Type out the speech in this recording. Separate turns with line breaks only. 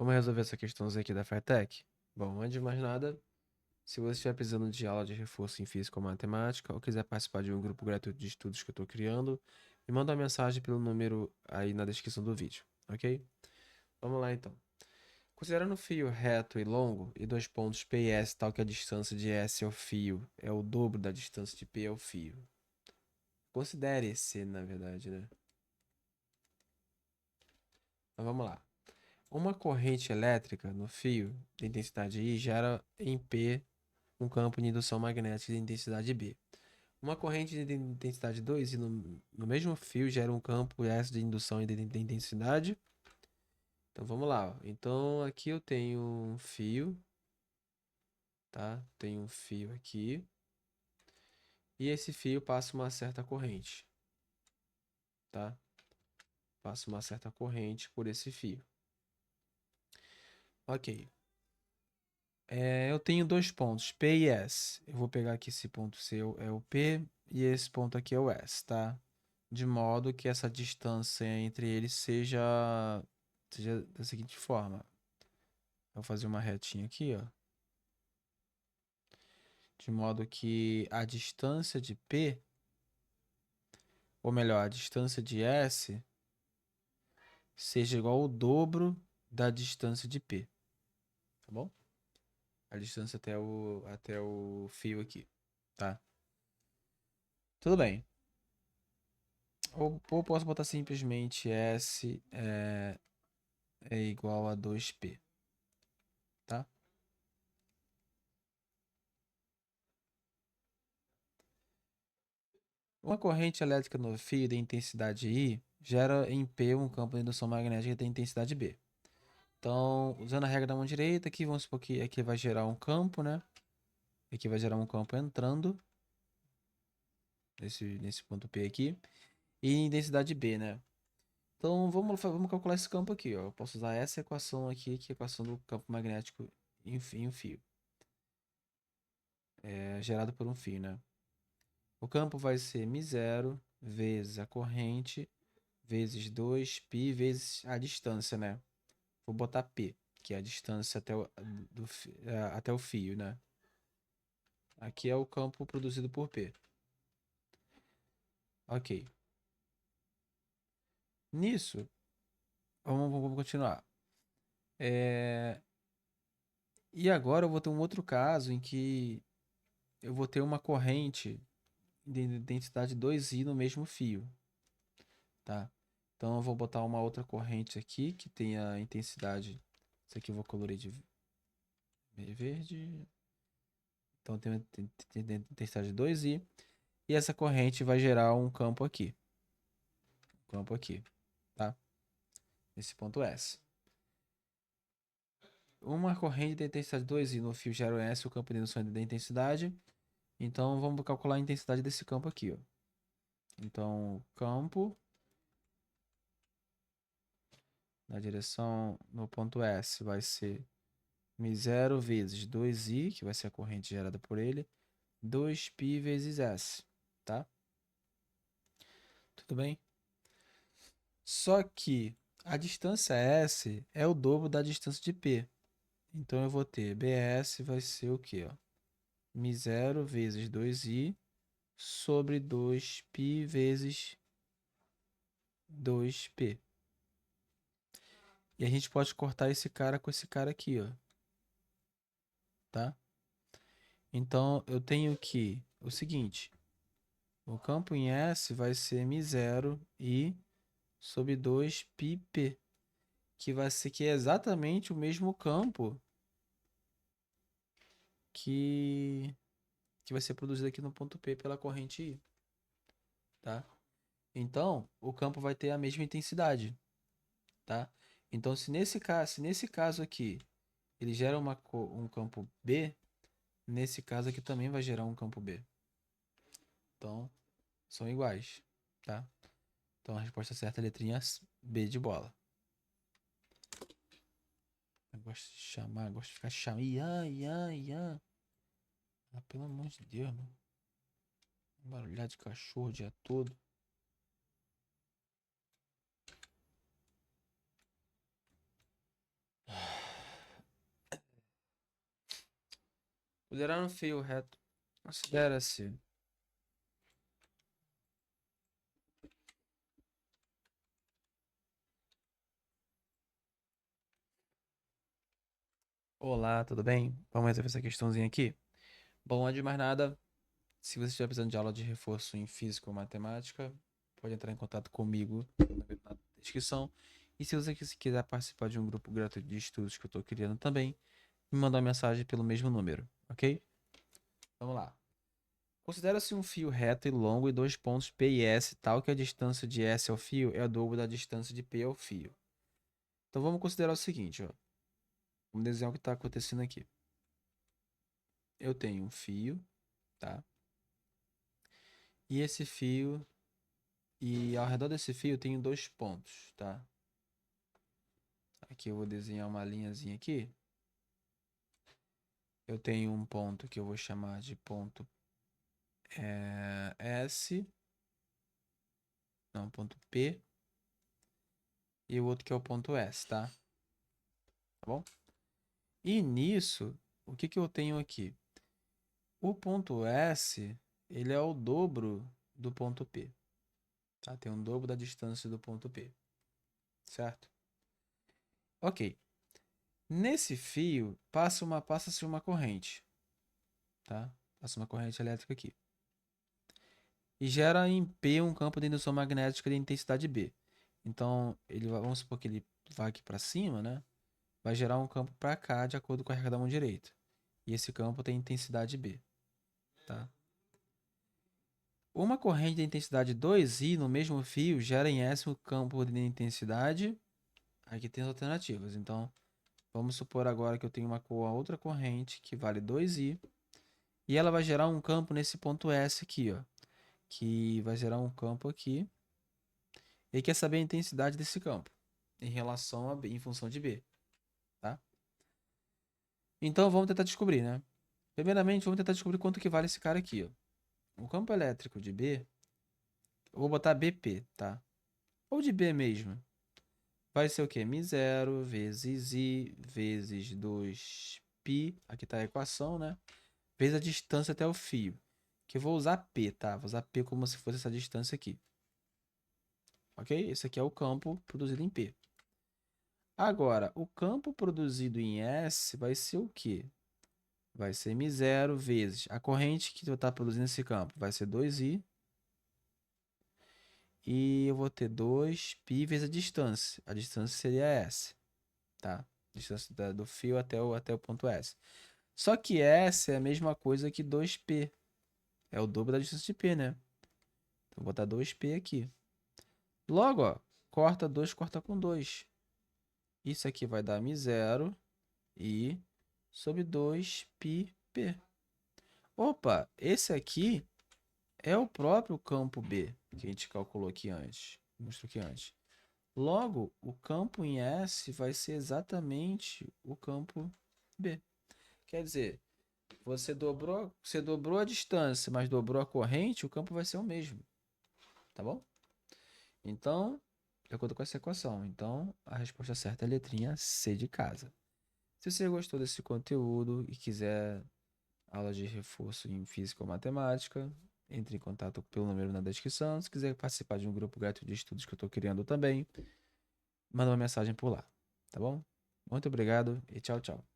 Vamos resolver essa questãozinha aqui da FATEC? Bom, antes de mais nada, se você estiver precisando de aula de reforço em física ou matemática, ou quiser participar de um grupo gratuito de estudos que eu estou criando, me manda uma mensagem pelo número aí na descrição do vídeo, ok? Vamos lá então. Considerando o fio reto e longo e dois pontos P e S, tal que a distância de S ao fio é o dobro da distância de P ao fio. Considere C, na verdade, né? Então vamos lá. Uma corrente elétrica no fio de intensidade I gera em P um campo de indução magnética de intensidade B. Uma corrente de intensidade 2 e no mesmo fio gera um campo S de indução de intensidade. Então vamos lá. Então aqui eu tenho um fio, tá? Tenho um fio aqui. E esse fio passa uma certa corrente, tá? Passa uma certa corrente por esse fio. Ok. Eu tenho dois pontos, P e S. Eu vou pegar aqui esse ponto C é o P e esse ponto aqui é o S, tá? De modo que essa distância entre eles seja da seguinte forma. Vou fazer uma retinha aqui, ó. De modo que a distância de P, ou melhor, a distância de S, seja igual ao dobro da distância de P, tá bom? A distância até o fio aqui, tá? Tudo bem. Ou posso botar simplesmente S é igual a 2P, tá? Uma corrente elétrica no fio de intensidade I gera em P um campo de indução magnética de intensidade B. Então, usando a regra da mão direita, aqui vamos supor que aqui vai gerar um campo, né? Aqui vai gerar um campo entrando nesse ponto P aqui. E em densidade B, né? Então, vamos calcular esse campo aqui, ó. Eu posso usar essa equação aqui, que é a equação do campo magnético em um fio. Gerado por um fio, né? O campo vai ser μ0 vezes a corrente vezes 2π vezes a distância, né? Vou botar P, que é a distância até o fio, né? Aqui é o campo produzido por P. Ok. Nisso, vamos continuar. E agora eu vou ter um outro caso em que eu vou ter uma corrente de densidade 2i no mesmo fio, tá? Então eu vou botar uma outra corrente aqui que tenha intensidade. Isso aqui eu vou colorir de verde. Então tem intensidade 2i. E essa corrente vai gerar um campo aqui. Um campo aqui, tá? Nesse ponto S. Uma corrente de intensidade 2i no fio gera S, o campo de indução da intensidade. Então vamos calcular a intensidade desse campo aqui, ó. Então, campo na direção no ponto S vai ser μ0 vezes 2i, que vai ser a corrente gerada por ele, 2π vezes S, tá? Tudo bem? Só que a distância S é o dobro da distância de P. Então eu vou ter BS vai ser o quê, ó? μ0 vezes 2i sobre 2π vezes 2p. E a gente pode cortar esse cara com esse cara aqui, ó. Tá? Então eu tenho que o seguinte, o campo em S vai ser μ0 i sobre 2πp, que é exatamente o mesmo campo que vai ser produzido aqui no ponto P pela corrente I, tá? Então, o campo vai ter a mesma intensidade, tá? Então, se nesse caso aqui ele gera um campo B, nesse caso aqui também vai gerar um campo B. Então, são iguais, tá? Então, a resposta certa é a letrinha B de bola. Eu gosto de chamar, gosto de ficar chamando. Ian, Ian, Ian. Ah, pelo amor de Deus, mano. Barulhar de cachorro o dia todo. Considerar um fio reto. Considera-se. Olá, tudo bem? Vamos resolver essa questãozinha aqui? Bom, antes de mais nada, se você estiver precisando de aula de reforço em física ou matemática, pode entrar em contato comigo na descrição. E se você quiser participar de um grupo gratuito de estudos que eu estou criando também, me manda uma mensagem pelo mesmo número, ok? Vamos lá. Considera-se um fio reto e longo e dois pontos P e S, tal que a distância de S ao fio é o dobro da distância de P ao fio. Então vamos considerar o seguinte, ó. Vamos desenhar o que está acontecendo aqui. Eu tenho um fio, tá? E esse fio, e ao redor desse fio eu tenho dois pontos, tá? Aqui eu vou desenhar uma linhazinha aqui. Eu tenho um ponto que eu vou chamar de ponto S, não, ponto P, e o outro que é o ponto S, tá? Tá bom? E nisso, o que que eu tenho aqui? O ponto S, ele é o dobro do ponto P, tá? Tem um dobro da distância do ponto P, certo? Ok. Nesse fio, passa-se uma corrente, tá? Passa uma corrente elétrica aqui. E gera em P um campo de indução magnética de intensidade B. Então, vamos supor que ele vai aqui para cima, né? Vai gerar um campo para cá de acordo com a regra da mão direita. E esse campo tem intensidade B, tá? Uma corrente de intensidade 2I no mesmo fio gera em S um campo de intensidade. Aqui tem as alternativas. Então, vamos supor agora que eu tenho uma outra corrente que vale 2I. E ela vai gerar um campo nesse ponto S aqui, ó. Que vai gerar um campo aqui. E quer saber a intensidade desse campo em relação a B, em função de B, tá? Então vamos tentar descobrir, né? Primeiramente, vamos tentar descobrir quanto que vale esse cara aqui, ó. O campo elétrico de B, eu vou botar BP, tá? Ou de B mesmo. Vai ser o quê? μ0 vezes I vezes 2π, aqui tá a equação, né? Vezes a distância até o fio. Que eu vou usar P, tá? Vou usar P como se fosse essa distância aqui. Ok? Esse aqui é o campo produzido em P. Agora, o campo produzido em S vai ser o quê? Vai ser μ0 vezes a corrente que eu estou produzindo esse campo. Vai ser 2I. E eu vou ter 2π vezes a distância. A distância seria S, tá? A distância do fio até o ponto S. Só que S é a mesma coisa que 2π. É o dobro da distância de P, né? Então, vou botar 2π aqui. Logo, ó, corta 2, corta com 2. Isso aqui vai dar μ0 I sobre 2πp. Opa, esse aqui é o próprio campo B que a gente calculou aqui antes. Mostrou aqui antes. Logo, o campo em S vai ser exatamente o campo B. Quer dizer, você dobrou a distância, mas dobrou a corrente, o campo vai ser o mesmo. Tá bom? Então, de acordo com essa equação. Então, a resposta certa é a letrinha C de casa. Se você gostou desse conteúdo e quiser aula de reforço em física ou matemática, entre em contato pelo número na descrição. Se quiser participar de um grupo gratuito de estudos que eu estou criando também, manda uma mensagem por lá, tá bom? Muito obrigado e tchau, tchau.